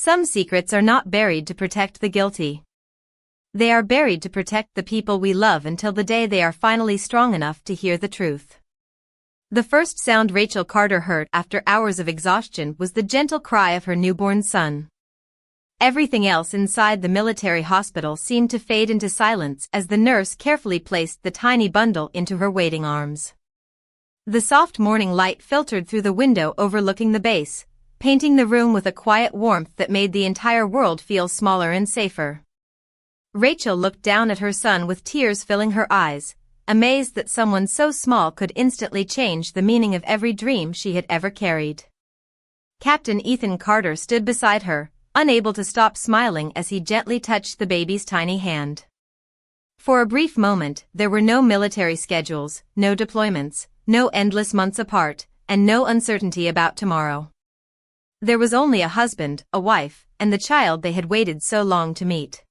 Some secrets are not buried to protect the guilty. They are buried to protect the people we love until the day they are finally strong enough to hear the truth. The first sound Rachel Carter heard after hours of exhaustion was the gentle cry of her newborn son. Everything else inside the military hospital seemed to fade into silence as the nurse carefully placed the tiny bundle into her waiting arms. The soft morning light filtered through the window overlooking the base, painting the room with a quiet warmth that made the entire world feel smaller and safer. Rachel looked down at her son with tears filling her eyes, amazed that someone so small could instantly change the meaning of every dream she had ever carried. Captain Ethan Carter stood beside her, unable to stop smiling as he gently touched the baby's tiny hand. For a brief moment, there were no military schedules, no deployments, no endless months apart, and no uncertainty about tomorrow. There was only a husband, a wife, and the child they had waited so long to meet.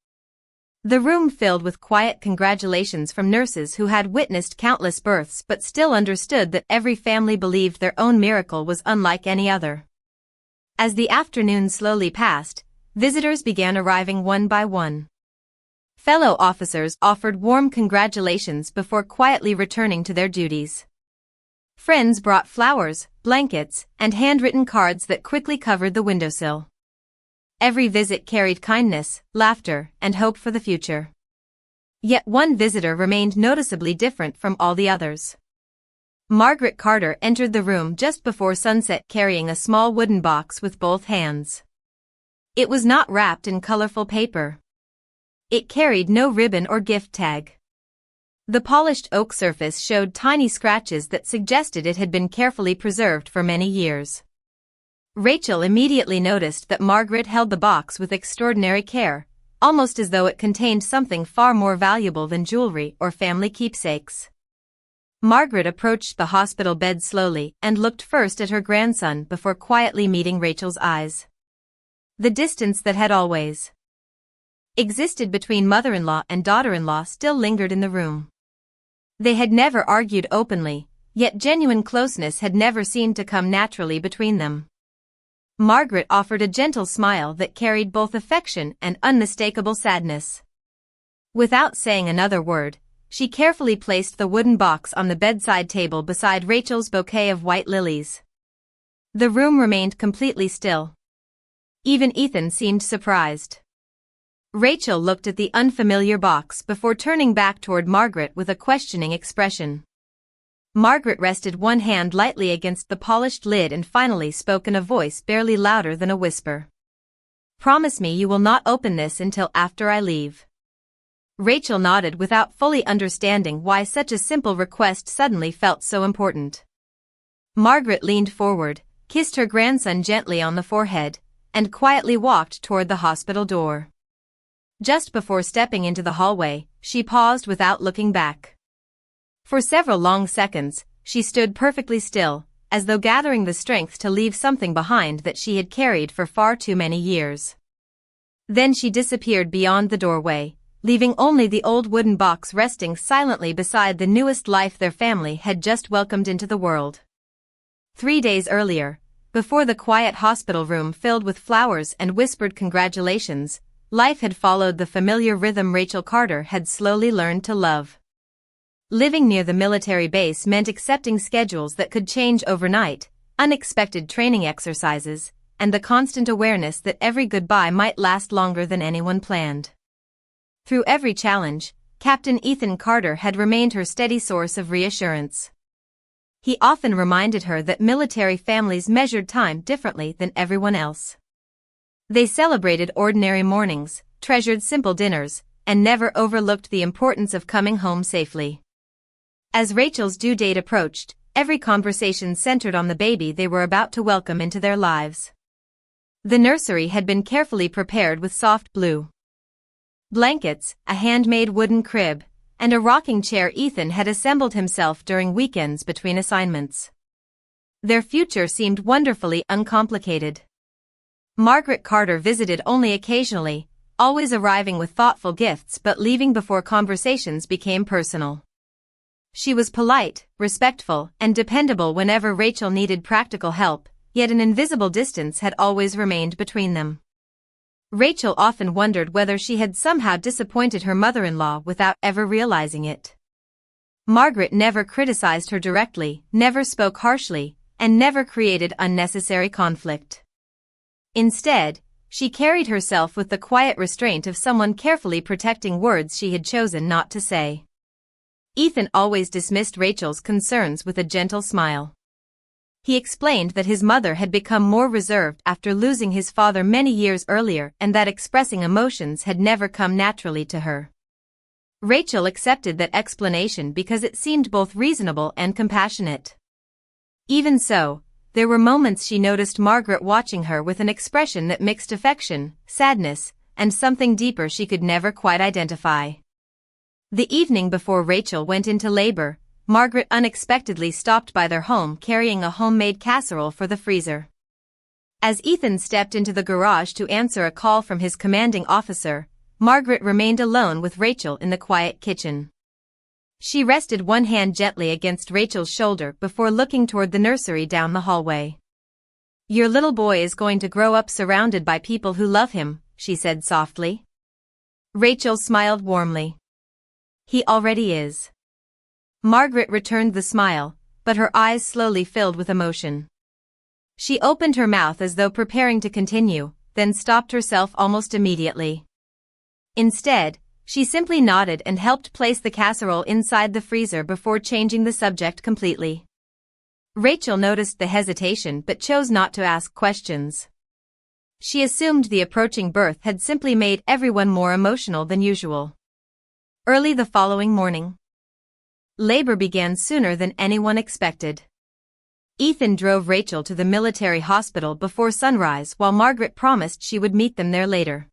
The room filled with quiet congratulations from nurses who had witnessed countless births but still understood that every family believed their own miracle was unlike any other. As the afternoon slowly passed, visitors began arriving one by one. Fellow officers offered warm congratulations before quietly returning to their duties. Friends brought flowers, blankets, and handwritten cards that quickly covered the windowsill. Every visit carried kindness, laughter, and hope for the future. Yet one visitor remained noticeably different from all the others. Margaret Carter entered the room just before sunset carrying a small wooden box with both hands. It was not wrapped in colorful paper. It carried no ribbon or gift tag. The polished oak surface showed tiny scratches that suggested it had been carefully preserved for many years. Rachel immediately noticed that Margaret held the box with extraordinary care, almost as though it contained something far more valuable than jewelry or family keepsakes. Margaret approached the hospital bed slowly and looked first at her grandson before quietly meeting Rachel's eyes. The distance that had always existed between mother-in-law and daughter-in-law still lingered in the room. They had never argued openly, yet genuine closeness had never seemed to come naturally between them. Margaret offered a gentle smile that carried both affection and unmistakable sadness. Without saying another word, she carefully placed the wooden box on the bedside table beside Rachel's bouquet of white lilies. The room remained completely still. Even Ethan seemed surprised. Rachel looked at the unfamiliar box before turning back toward Margaret with a questioning expression. Margaret rested one hand lightly against the polished lid and finally spoke in a voice barely louder than a whisper. "Promise me you will not open this until after I leave." Rachel nodded without fully understanding why such a simple request suddenly felt so important. Margaret leaned forward, kissed her grandson gently on the forehead, and quietly walked toward the hospital door. Just before stepping into the hallway, she paused without looking back. For several long seconds, she stood perfectly still, as though gathering the strength to leave something behind that she had carried for far too many years. Then she disappeared beyond the doorway, leaving only the old wooden box resting silently beside the newest life their family had just welcomed into the world. 3 days earlier, before the quiet hospital room filled with flowers and whispered congratulations, life had followed the familiar rhythm Rachel Carter had slowly learned to love. Living near the military base meant accepting schedules that could change overnight, unexpected training exercises, and the constant awareness that every goodbye might last longer than anyone planned. Through every challenge, Captain Ethan Carter had remained her steady source of reassurance. He often reminded her that military families measured time differently than everyone else. They celebrated ordinary mornings, treasured simple dinners, and never overlooked the importance of coming home safely. As Rachel's due date approached, every conversation centered on the baby they were about to welcome into their lives. The nursery had been carefully prepared with soft blue blankets, a handmade wooden crib, and a rocking chair Ethan had assembled himself during weekends between assignments. Their future seemed wonderfully uncomplicated. Margaret Carter visited only occasionally, always arriving with thoughtful gifts but leaving before conversations became personal. She was polite, respectful, and dependable whenever Rachel needed practical help, yet an invisible distance had always remained between them. Rachel often wondered whether she had somehow disappointed her mother-in-law without ever realizing it. Margaret never criticized her directly, never spoke harshly, and never created unnecessary conflict. Instead, she carried herself with the quiet restraint of someone carefully protecting words she had chosen not to say. Ethan always dismissed Rachel's concerns with a gentle smile. He explained that his mother had become more reserved after losing his father many years earlier and that expressing emotions had never come naturally to her. Rachel accepted that explanation because it seemed both reasonable and compassionate. Even so, there were moments she noticed Margaret watching her with an expression that mixed affection, sadness, and something deeper she could never quite identify. The evening before Rachel went into labor, Margaret unexpectedly stopped by their home carrying a homemade casserole for the freezer. As Ethan stepped into the garage to answer a call from his commanding officer, Margaret remained alone with Rachel in the quiet kitchen. She rested one hand gently against Rachel's shoulder before looking toward the nursery down the hallway. "Your little boy is going to grow up surrounded by people who love him," she said softly. Rachel smiled warmly. "He already is." Margaret returned the smile, but her eyes slowly filled with emotion. She opened her mouth as though preparing to continue, then stopped herself almost immediately. Instead, she simply nodded and helped place the casserole inside the freezer before changing the subject completely. Rachel noticed the hesitation but chose not to ask questions. She assumed the approaching birth had simply made everyone more emotional than usual. Early the following morning, labor began sooner than anyone expected. Ethan drove Rachel to the military hospital before sunrise while Margaret promised she would meet them there later.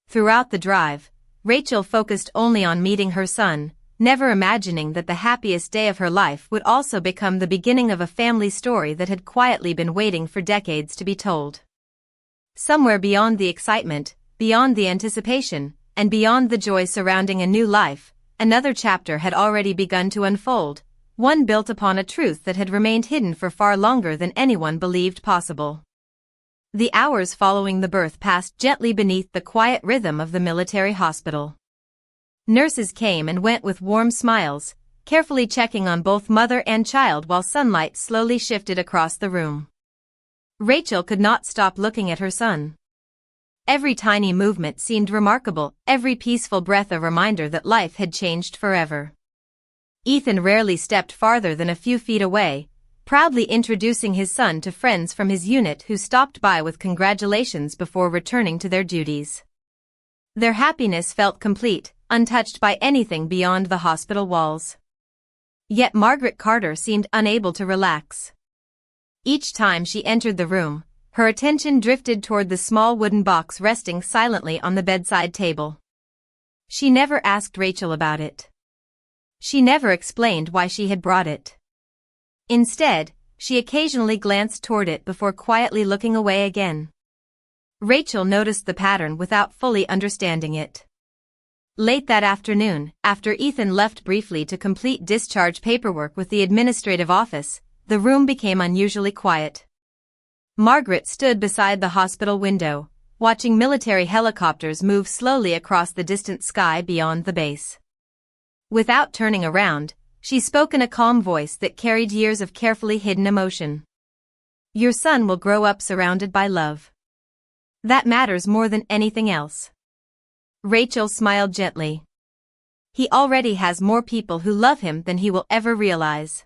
Throughout the drive, Rachel focused only on meeting her son, never imagining that the happiest day of her life would also become the beginning of a family story that had quietly been waiting for decades to be told. Somewhere beyond the excitement, beyond the anticipation, and beyond the joy surrounding a new life, another chapter had already begun to unfold, one built upon a truth that had remained hidden for far longer than anyone believed possible. The hours following the birth passed gently beneath the quiet rhythm of the military hospital. Nurses came and went with warm smiles, carefully checking on both mother and child while sunlight slowly shifted across the room. Rachel could not stop looking at her son. Every tiny movement seemed remarkable, every peaceful breath a reminder that life had changed forever. Ethan rarely stepped farther than a few feet away, proudly introducing his son to friends from his unit who stopped by with congratulations before returning to their duties. Their happiness felt complete, untouched by anything beyond the hospital walls. Yet Margaret Carter seemed unable to relax. Each time she entered the room, her attention drifted toward the small wooden box resting silently on the bedside table. She never asked Rachel about it. She never explained why she had brought it. Instead, she occasionally glanced toward it before quietly looking away again. Rachel noticed the pattern without fully understanding it. Late that afternoon, after Ethan left briefly to complete discharge paperwork with the administrative office, the room became unusually quiet. Margaret stood beside the hospital window, watching military helicopters move slowly across the distant sky beyond the base. Without turning around, she spoke in a calm voice that carried years of carefully hidden emotion. "Your son will grow up surrounded by love. That matters more than anything else." Rachel smiled gently. "He already has more people who love him than he will ever realize."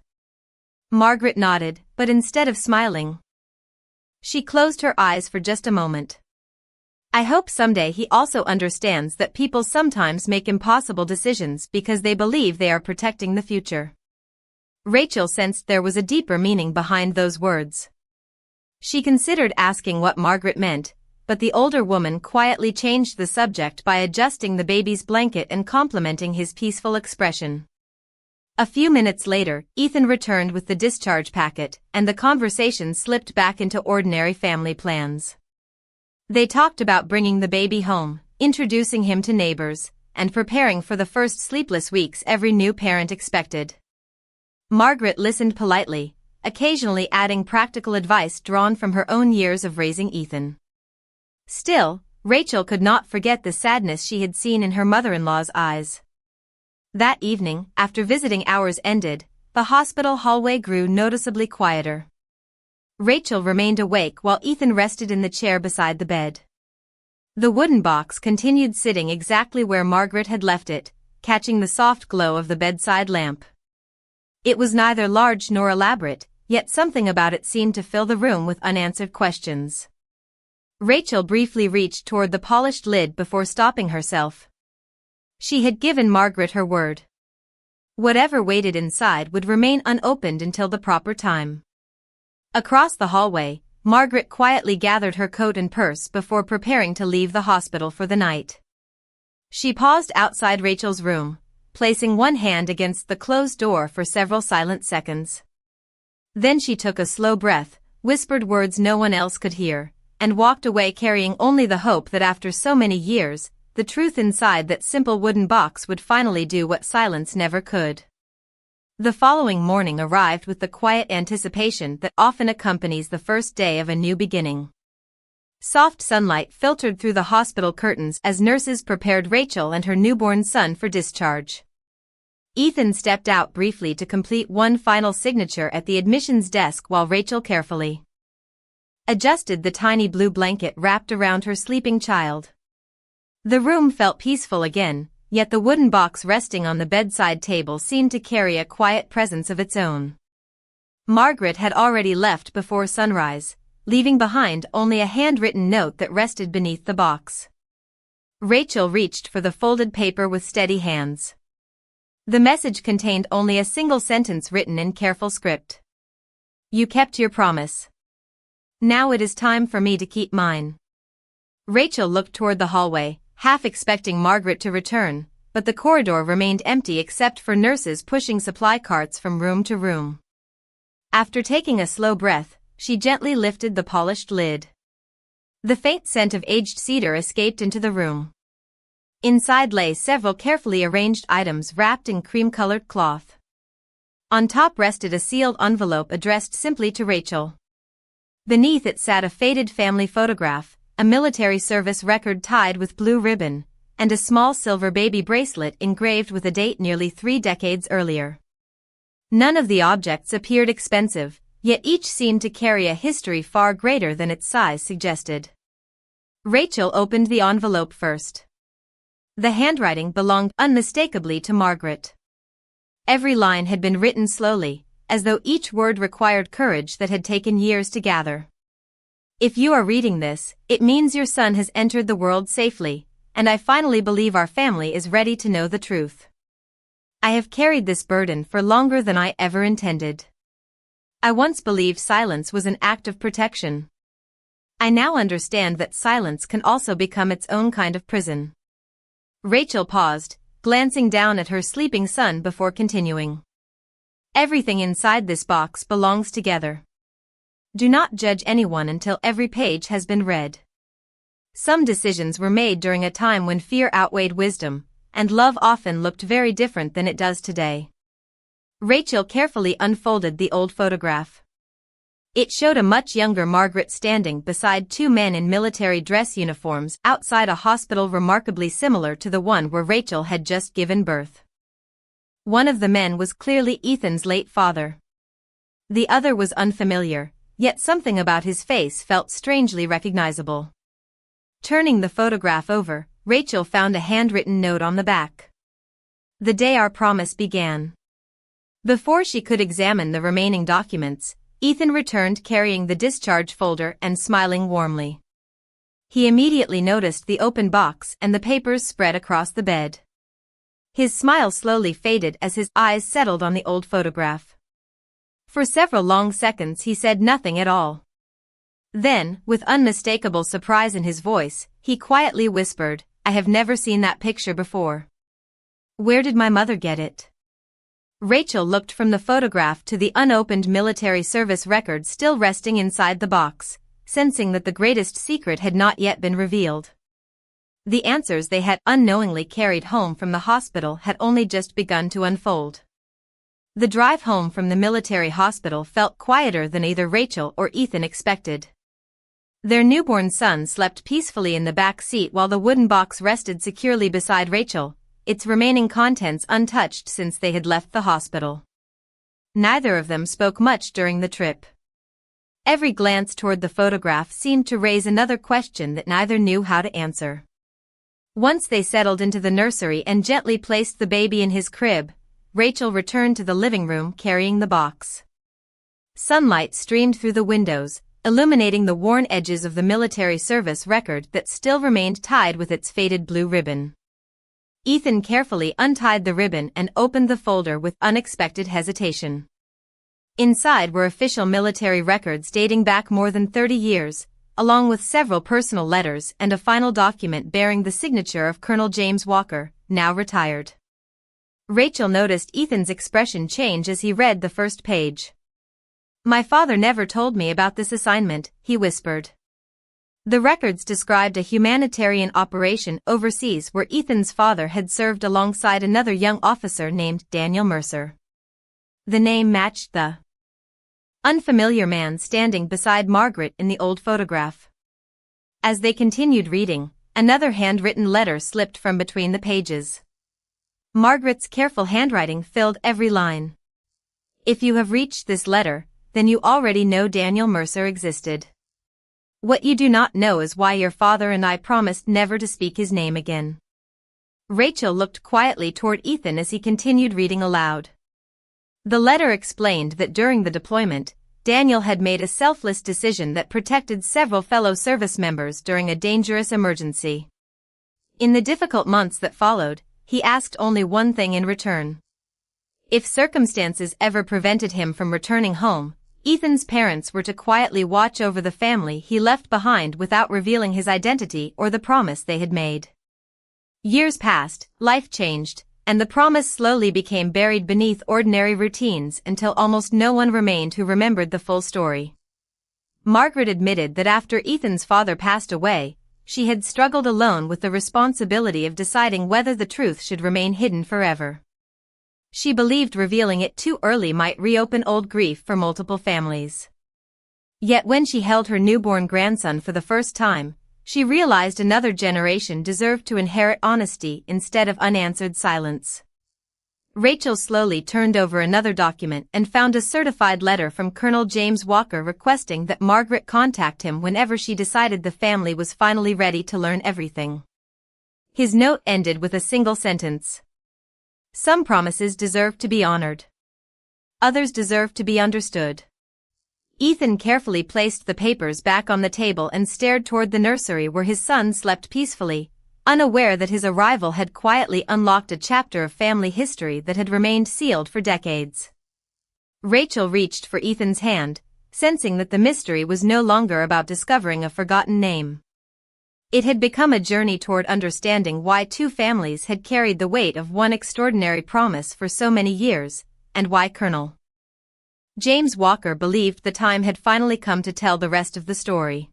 Margaret nodded, but instead of smiling, she closed her eyes for just a moment. "I hope someday he also understands that people sometimes make impossible decisions because they believe they are protecting the future." Rachel sensed there was a deeper meaning behind those words. She considered asking what Margaret meant, but the older woman quietly changed the subject by adjusting the baby's blanket and complimenting his peaceful expression. A few minutes later, Ethan returned with the discharge packet, and the conversation slipped back into ordinary family plans. They talked about bringing the baby home, introducing him to neighbors, and preparing for the first sleepless weeks every new parent expected. Margaret listened politely, occasionally adding practical advice drawn from her own years of raising Ethan. Still, Rachel could not forget the sadness she had seen in her mother-in-law's eyes. That evening, after visiting hours ended, the hospital hallway grew noticeably quieter. Rachel remained awake while Ethan rested in the chair beside the bed. The wooden box continued sitting exactly where Margaret had left it, catching the soft glow of the bedside lamp. It was neither large nor elaborate, yet something about it seemed to fill the room with unanswered questions. Rachel briefly reached toward the polished lid before stopping herself. She had given Margaret her word. Whatever waited inside would remain unopened until the proper time. Across the hallway, Margaret quietly gathered her coat and purse before preparing to leave the hospital for the night. She paused outside Rachel's room, placing one hand against the closed door for several silent seconds. Then she took a slow breath, whispered words no one else could hear, and walked away carrying only the hope that after so many years, the truth inside that simple wooden box would finally do what silence never could. The following morning arrived with the quiet anticipation that often accompanies the first day of a new beginning. Soft sunlight filtered through the hospital curtains as nurses prepared Rachel and her newborn son for discharge. Ethan stepped out briefly to complete one final signature at the admissions desk while Rachel carefully adjusted the tiny blue blanket wrapped around her sleeping child. The room felt peaceful again, yet the wooden box resting on the bedside table seemed to carry a quiet presence of its own. Margaret had already left before sunrise, leaving behind only a handwritten note that rested beneath the box. Rachel reached for the folded paper with steady hands. The message contained only a single sentence written in careful script. "You kept your promise. Now it is time for me to keep mine." Rachel looked toward the hallway, half expecting Margaret to return, but the corridor remained empty except for nurses pushing supply carts from room to room. After taking a slow breath, she gently lifted the polished lid. The faint scent of aged cedar escaped into the room. Inside lay several carefully arranged items wrapped in cream-colored cloth. On top rested a sealed envelope addressed simply to Rachel. Beneath it sat a faded family photograph, a military service record tied with blue ribbon, and a small silver baby bracelet engraved with a date nearly 3 decades earlier. None of the objects appeared expensive, yet each seemed to carry a history far greater than its size suggested. Rachel opened the envelope first. The handwriting belonged unmistakably to Margaret. Every line had been written slowly, as though each word required courage that had taken years to gather. "If you are reading this, it means your son has entered the world safely, and I finally believe our family is ready to know the truth. I have carried this burden for longer than I ever intended. I once believed silence was an act of protection. I now understand that silence can also become its own kind of prison." Rachel paused, glancing down at her sleeping son before continuing. "Everything inside this box belongs together. Do not judge anyone until every page has been read. Some decisions were made during a time when fear outweighed wisdom, and love often looked very different than it does today." Rachel carefully unfolded the old photograph. It showed a much younger Margaret standing beside 2 men in military dress uniforms outside a hospital remarkably similar to the one where Rachel had just given birth. One of the men was clearly Ethan's late father. The other was unfamiliar, yet something about his face felt strangely recognizable. Turning the photograph over, Rachel found a handwritten note on the back. "The day our promise began." Before she could examine the remaining documents, Ethan returned carrying the discharge folder and smiling warmly. He immediately noticed the open box and the papers spread across the bed. His smile slowly faded as his eyes settled on the old photograph. For several long seconds he said nothing at all. Then, with unmistakable surprise in his voice, he quietly whispered, "I have never seen that picture before. Where did my mother get it?" Rachel looked from the photograph to the unopened military service record still resting inside the box, sensing that the greatest secret had not yet been revealed. The answers they had unknowingly carried home from the hospital had only just begun to unfold. The drive home from the military hospital felt quieter than either Rachel or Ethan expected. Their newborn son slept peacefully in the back seat while the wooden box rested securely beside Rachel, its remaining contents untouched since they had left the hospital. Neither of them spoke much during the trip. Every glance toward the photograph seemed to raise another question that neither knew how to answer. Once they settled into the nursery and gently placed the baby in his crib, Rachel returned to the living room carrying the box. Sunlight streamed through the windows, illuminating the worn edges of the military service record that still remained tied with its faded blue ribbon. Ethan carefully untied the ribbon and opened the folder with unexpected hesitation. Inside were official military records dating back more than 30 years, along with several personal letters and a final document bearing the signature of Colonel James Walker, now retired. Rachel noticed Ethan's expression change as he read the first page. "My father never told me about this assignment," he whispered. The records described a humanitarian operation overseas where Ethan's father had served alongside another young officer named Daniel Mercer. The name matched the unfamiliar man standing beside Margaret in the old photograph. As they continued reading, another handwritten letter slipped from between the pages. Margaret's careful handwriting filled every line. "If you have reached this letter, then you already know Daniel Mercer existed. What you do not know is why your father and I promised never to speak his name again." Rachel looked quietly toward Ethan as he continued reading aloud. The letter explained that during the deployment, Daniel had made a selfless decision that protected several fellow service members during a dangerous emergency. In the difficult months that followed, he asked only one thing in return. If circumstances ever prevented him from returning home, Ethan's parents were to quietly watch over the family he left behind without revealing his identity or the promise they had made. Years passed, life changed, and the promise slowly became buried beneath ordinary routines until almost no one remained who remembered the full story. Margaret admitted that after Ethan's father passed away, she had struggled alone with the responsibility of deciding whether the truth should remain hidden forever. She believed revealing it too early might reopen old grief for multiple families. Yet when she held her newborn grandson for the first time, she realized another generation deserved to inherit honesty instead of unanswered silence. Rachel slowly turned over another document and found a certified letter from Colonel James Walker requesting that Margaret contact him whenever she decided the family was finally ready to learn everything. His note ended with a single sentence. "Some promises deserve to be honored. Others deserve to be understood." Ethan carefully placed the papers back on the table and stared toward the nursery where his son slept peacefully, unaware that his arrival had quietly unlocked a chapter of family history that had remained sealed for decades. Rachel reached for Ethan's hand, sensing that the mystery was no longer about discovering a forgotten name. It had become a journey toward understanding why two families had carried the weight of one extraordinary promise for so many years, and why Colonel James Walker believed the time had finally come to tell the rest of the story.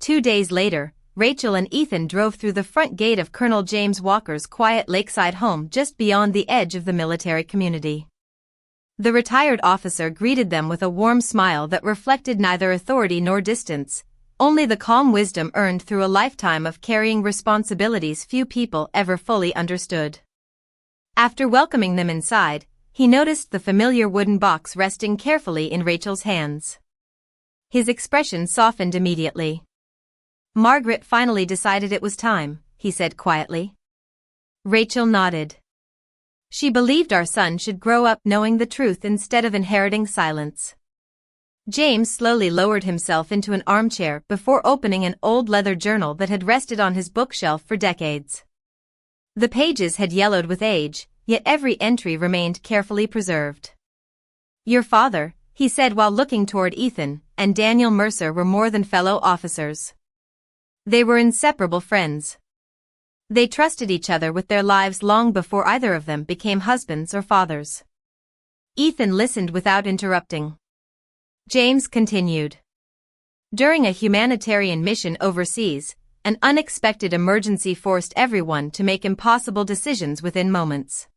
2 days later, Rachel and Ethan drove through the front gate of Colonel James Walker's quiet lakeside home just beyond the edge of the military community. The retired officer greeted them with a warm smile that reflected neither authority nor distance, only the calm wisdom earned through a lifetime of carrying responsibilities few people ever fully understood. After welcoming them inside, he noticed the familiar wooden box resting carefully in Rachel's hands. His expression softened immediately. "Margaret finally decided it was time," he said quietly. Rachel nodded. "She believed our son should grow up knowing the truth instead of inheriting silence." James slowly lowered himself into an armchair before opening an old leather journal that had rested on his bookshelf for decades. The pages had yellowed with age, yet every entry remained carefully preserved. "Your father," he said while looking toward Ethan, "and Daniel Mercer were more than fellow officers. They were inseparable friends. They trusted each other with their lives long before either of them became husbands or fathers." Ethan listened without interrupting. James continued. "During a humanitarian mission overseas, an unexpected emergency forced everyone to make impossible decisions within moments.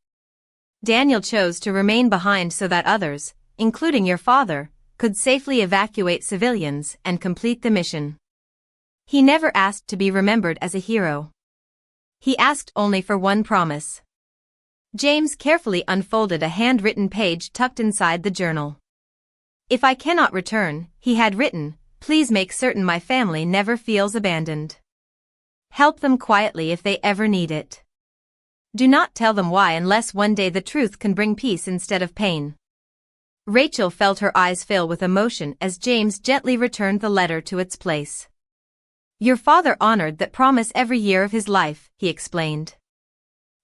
Daniel chose to remain behind so that others, including your father, could safely evacuate civilians and complete the mission. He never asked to be remembered as a hero. He asked only for one promise. James carefully unfolded a handwritten page tucked inside the journal. "If I cannot return," he had written, "please make certain my family never feels abandoned. Help them quietly if they ever need it. Do not tell them why unless one day the truth can bring peace instead of pain." Rachel felt her eyes fill with emotion as James gently returned the letter to its place. "Your father honored that promise every year of his life," he explained.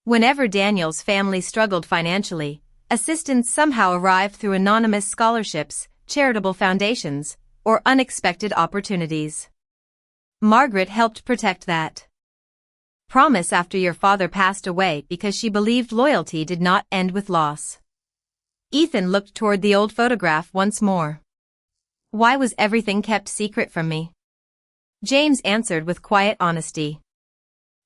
Whenever Daniel's family struggled financially, assistance somehow arrived through anonymous scholarships, charitable foundations, or unexpected opportunities. Margaret helped protect that promise after your father passed away because she believed loyalty did not end with loss. Ethan looked toward the old photograph once more. "Why was everything kept secret from me?" James answered with quiet honesty.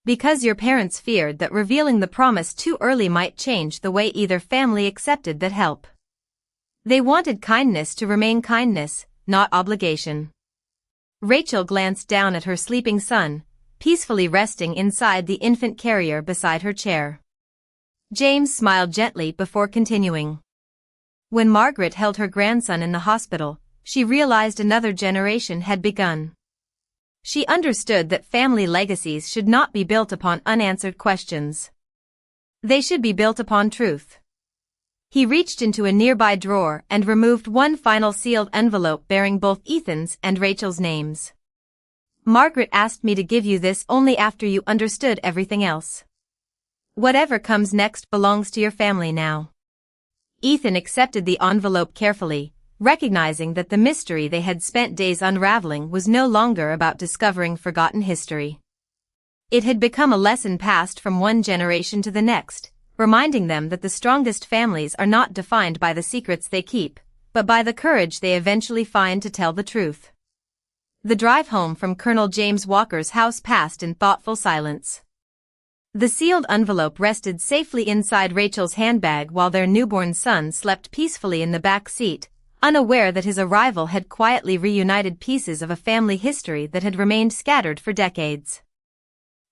"Because your parents feared that revealing the promise too early might change the way either family accepted that help. They wanted kindness to remain kindness, not obligation." Rachel glanced down at her sleeping son, peacefully resting inside the infant carrier beside her chair. James smiled gently before continuing. When Margaret held her grandson in the hospital, she realized another generation had begun. She understood that family legacies should not be built upon unanswered questions. They should be built upon truth. He reached into a nearby drawer and removed one final sealed envelope bearing both Ethan's and Rachel's names. "Margaret asked me to give you this only after you understood everything else. Whatever comes next belongs to your family now." Ethan accepted the envelope carefully, recognizing that the mystery they had spent days unraveling was no longer about discovering forgotten history. It had become a lesson passed from one generation to the next, reminding them that the strongest families are not defined by the secrets they keep, but by the courage they eventually find to tell the truth. The drive home from Colonel James Walker's house passed in thoughtful silence. The sealed envelope rested safely inside Rachel's handbag while their newborn son slept peacefully in the back seat, unaware that his arrival had quietly reunited pieces of a family history that had remained scattered for decades.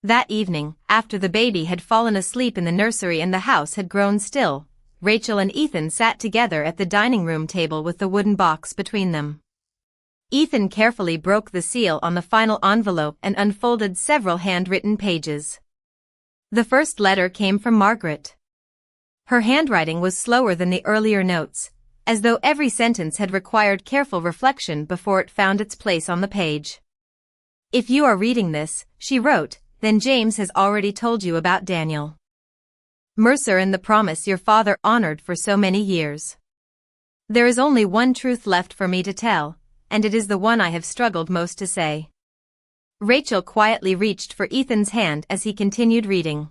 That evening, after the baby had fallen asleep in the nursery and the house had grown still, Rachel and Ethan sat together at the dining room table with the wooden box between them. Ethan carefully broke the seal on the final envelope and unfolded several handwritten pages. The first letter came from Margaret. Her handwriting was slower than the earlier notes, as though every sentence had required careful reflection before it found its place on the page. "If you are reading this," she wrote, "then James has already told you about Daniel Mercer and the promise your father honored for so many years. There is only one truth left for me to tell, and it is the one I have struggled most to say." Rachel quietly reached for Ethan's hand as he continued reading.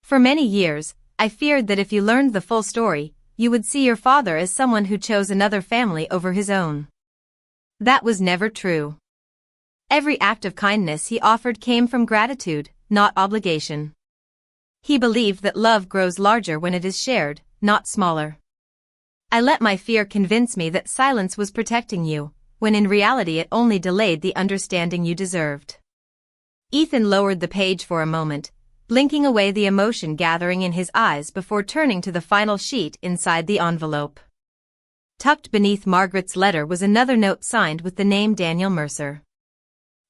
"For many years, I feared that if you learned the full story, you would see your father as someone who chose another family over his own. That was never true. Every act of kindness he offered came from gratitude, not obligation. He believed that love grows larger when it is shared, not smaller. I let my fear convince me that silence was protecting you, when in reality it only delayed the understanding you deserved." Ethan lowered the page for a moment, blinking away the emotion gathering in his eyes before turning to the final sheet inside the envelope. Tucked beneath Margaret's letter was another note signed with the name Daniel Mercer.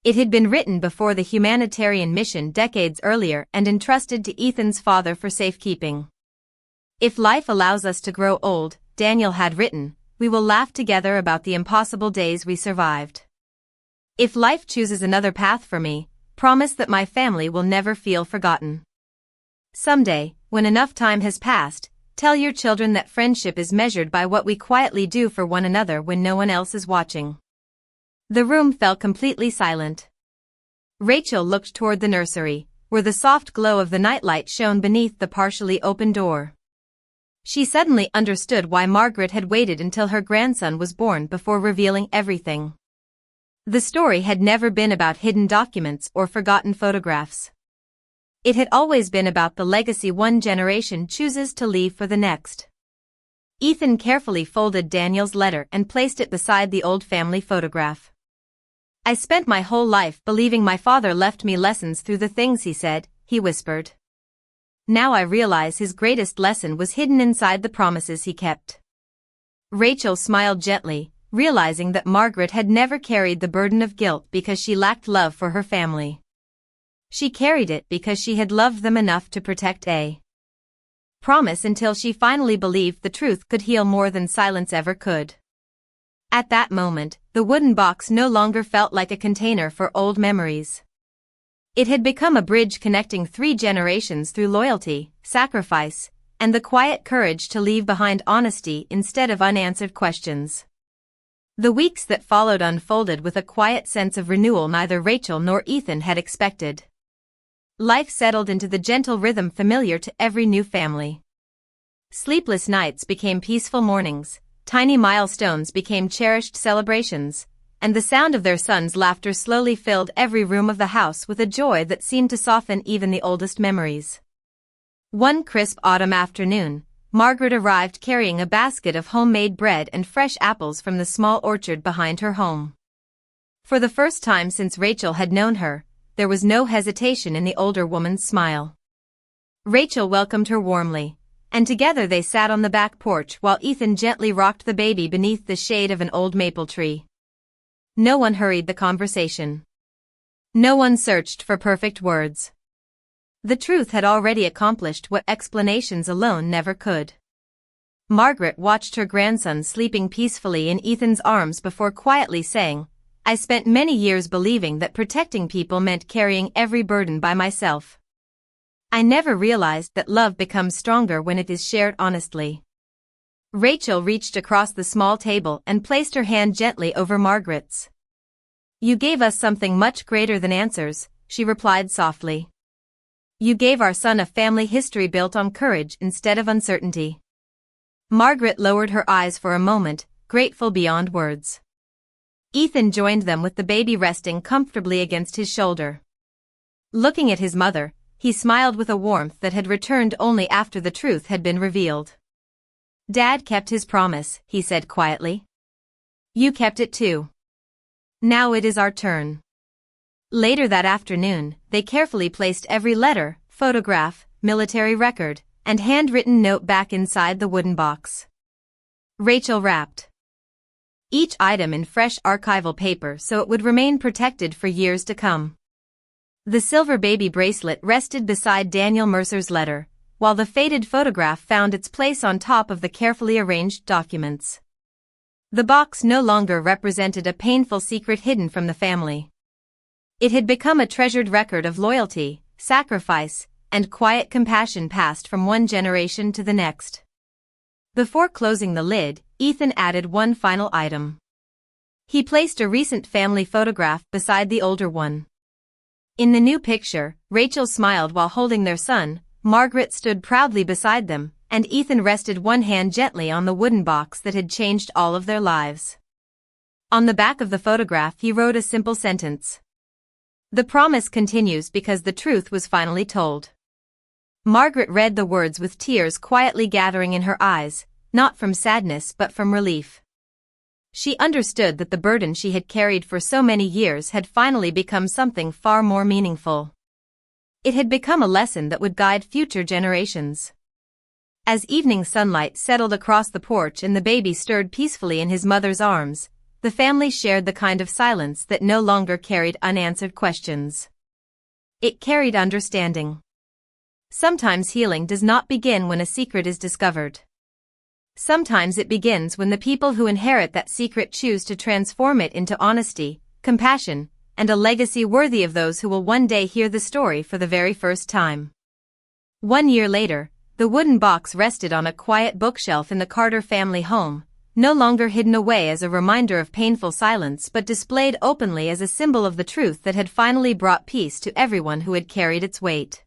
It had been written before the humanitarian mission decades earlier and entrusted to Ethan's father for safekeeping. "If life allows us to grow old," Daniel had written, "we will laugh together about the impossible days we survived. If life chooses another path for me, promise that my family will never feel forgotten. Someday, when enough time has passed, tell your children that friendship is measured by what we quietly do for one another when no one else is watching." The room fell completely silent. Rachel looked toward the nursery, where the soft glow of the nightlight shone beneath the partially open door. She suddenly understood why Margaret had waited until her grandson was born before revealing everything. The story had never been about hidden documents or forgotten photographs. It had always been about the legacy one generation chooses to leave for the next. Ethan carefully folded Daniel's letter and placed it beside the old family photograph. I spent my whole life believing my father left me lessons through the things he said, he whispered. Now I realize his greatest lesson was hidden inside the promises he kept. Rachel smiled gently, realizing that Margaret had never carried the burden of guilt because she lacked love for her family. She carried it because she had loved them enough to protect a promise until she finally believed the truth could heal more than silence ever could. At that moment, the wooden box no longer felt like a container for old memories. It had become a bridge connecting 3 generations through loyalty, sacrifice, and the quiet courage to leave behind honesty instead of unanswered questions. The weeks that followed unfolded with a quiet sense of renewal neither Rachel nor Ethan had expected. Life settled into the gentle rhythm familiar to every new family. Sleepless nights became peaceful mornings, tiny milestones became cherished celebrations, and the sound of their son's laughter slowly filled every room of the house with a joy that seemed to soften even the oldest memories. One crisp autumn afternoon, Margaret arrived carrying a basket of homemade bread and fresh apples from the small orchard behind her home. For the first time since Rachel had known her, there was no hesitation in the older woman's smile. Rachel welcomed her warmly, and together they sat on the back porch while Ethan gently rocked the baby beneath the shade of an old maple tree. No one hurried the conversation. No one searched for perfect words. The truth had already accomplished what explanations alone never could. Margaret watched her grandson sleeping peacefully in Ethan's arms before quietly saying, "I spent many years believing that protecting people meant carrying every burden by myself. I never realized that love becomes stronger when it is shared honestly." Rachel reached across the small table and placed her hand gently over Margaret's. "You gave us something much greater than answers," she replied softly. "You gave our son a family history built on courage instead of uncertainty." Margaret lowered her eyes for a moment, grateful beyond words. Ethan joined them with the baby resting comfortably against his shoulder. Looking at his mother, he smiled with a warmth that had returned only after the truth had been revealed. "Dad kept his promise," he said quietly. "You kept it too. Now it is our turn." Later that afternoon, they carefully placed every letter, photograph, military record, and handwritten note back inside the wooden box. Rachel wrapped each item in fresh archival paper so it would remain protected for years to come. The silver baby bracelet rested beside Daniel Mercer's letter, while the faded photograph found its place on top of the carefully arranged documents. The box no longer represented a painful secret hidden from the family. It had become a treasured record of loyalty, sacrifice, and quiet compassion passed from one generation to the next. Before closing the lid, Ethan added one final item. He placed a recent family photograph beside the older one. In the new picture, Rachel smiled while holding their son, Margaret stood proudly beside them, and Ethan rested one hand gently on the wooden box that had changed all of their lives. On the back of the photograph he wrote a simple sentence. "The promise continues because the truth was finally told." Margaret read the words with tears quietly gathering in her eyes, not from sadness but from relief. She understood that the burden she had carried for so many years had finally become something far more meaningful. It had become a lesson that would guide future generations. As evening sunlight settled across the porch and the baby stirred peacefully in his mother's arms, the family shared the kind of silence that no longer carried unanswered questions. It carried understanding. Sometimes healing does not begin when a secret is discovered. Sometimes it begins when the people who inherit that secret choose to transform it into honesty, compassion, and a legacy worthy of those who will one day hear the story for the very first time. 1 year later, the wooden box rested on a quiet bookshelf in the Carter family home, no longer hidden away as a reminder of painful silence but displayed openly as a symbol of the truth that had finally brought peace to everyone who had carried its weight.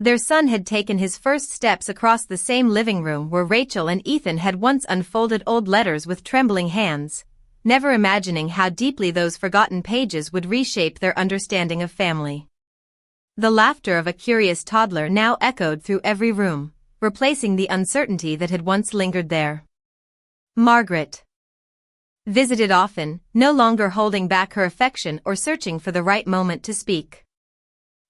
Their son had taken his first steps across the same living room where Rachel and Ethan had once unfolded old letters with trembling hands, never imagining how deeply those forgotten pages would reshape their understanding of family. The laughter of a curious toddler now echoed through every room, replacing the uncertainty that had once lingered there. "Margaret, visited often, no longer holding back her affection or searching for the right moment to speak.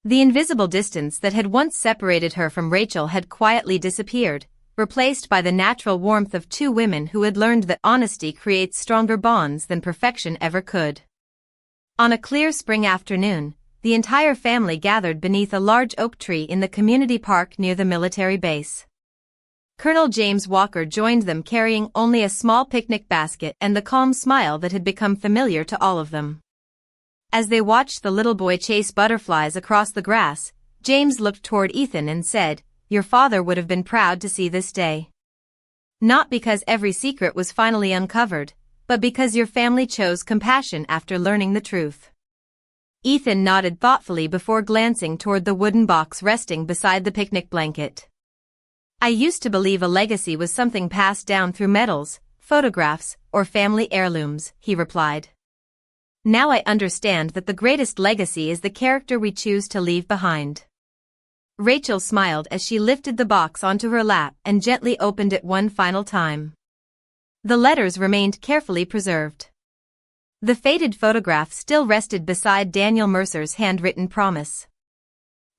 The invisible distance that had once separated her from Rachel had quietly disappeared, replaced by the natural warmth of two women who had learned that honesty creates stronger bonds than perfection ever could. On a clear spring afternoon, the entire family gathered beneath a large oak tree in the community park near the military base. Colonel James Walker joined them carrying only a small picnic basket and the calm smile that had become familiar to all of them. As they watched the little boy chase butterflies across the grass, James looked toward Ethan and said, "Your father would have been proud to see this day. Not because every secret was finally uncovered, but because your family chose compassion after learning the truth." Ethan nodded thoughtfully before glancing toward the wooden box resting beside the picnic blanket. "I used to believe a legacy was something passed down through medals, photographs, or family heirlooms," he replied. "Now I understand that the greatest legacy is the character we choose to leave behind." Rachel smiled as she lifted the box onto her lap and gently opened it one final time. The letters remained carefully preserved. The faded photograph still rested beside Daniel Mercer's handwritten promise.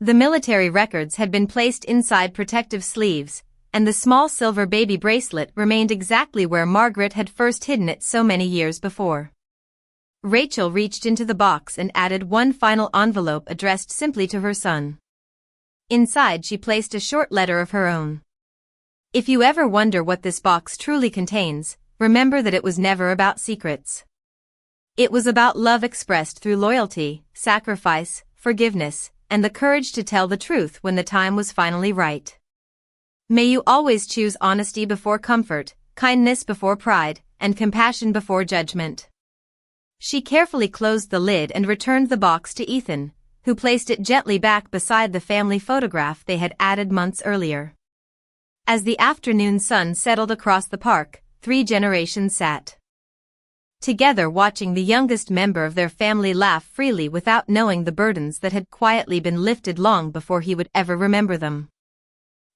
The military records had been placed inside protective sleeves, and the small silver baby bracelet remained exactly where Margaret had first hidden it so many years before. Rachel reached into the box and added one final envelope addressed simply to her son. Inside she placed a short letter of her own. "If you ever wonder what this box truly contains, remember that it was never about secrets. It was about love expressed through loyalty, sacrifice, forgiveness, and the courage to tell the truth when the time was finally right. May you always choose honesty before comfort, kindness before pride, and compassion before judgment." She carefully closed the lid and returned the box to Ethan, who placed it gently back beside the family photograph they had added months earlier. As the afternoon sun settled across the park, 3 generations sat together watching the youngest member of their family laugh freely without knowing the burdens that had quietly been lifted long before he would ever remember them.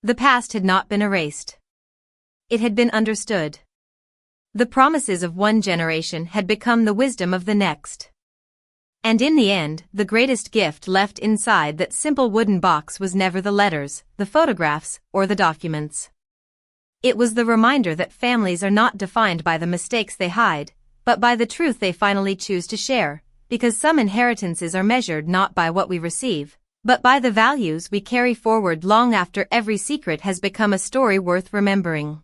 The past had not been erased. It had been understood. The promises of one generation had become the wisdom of the next. And in the end, the greatest gift left inside that simple wooden box was never the letters, the photographs, or the documents. It was the reminder that families are not defined by the mistakes they hide, but by the truth they finally choose to share, because some inheritances are measured not by what we receive, but by the values we carry forward long after every secret has become a story worth remembering.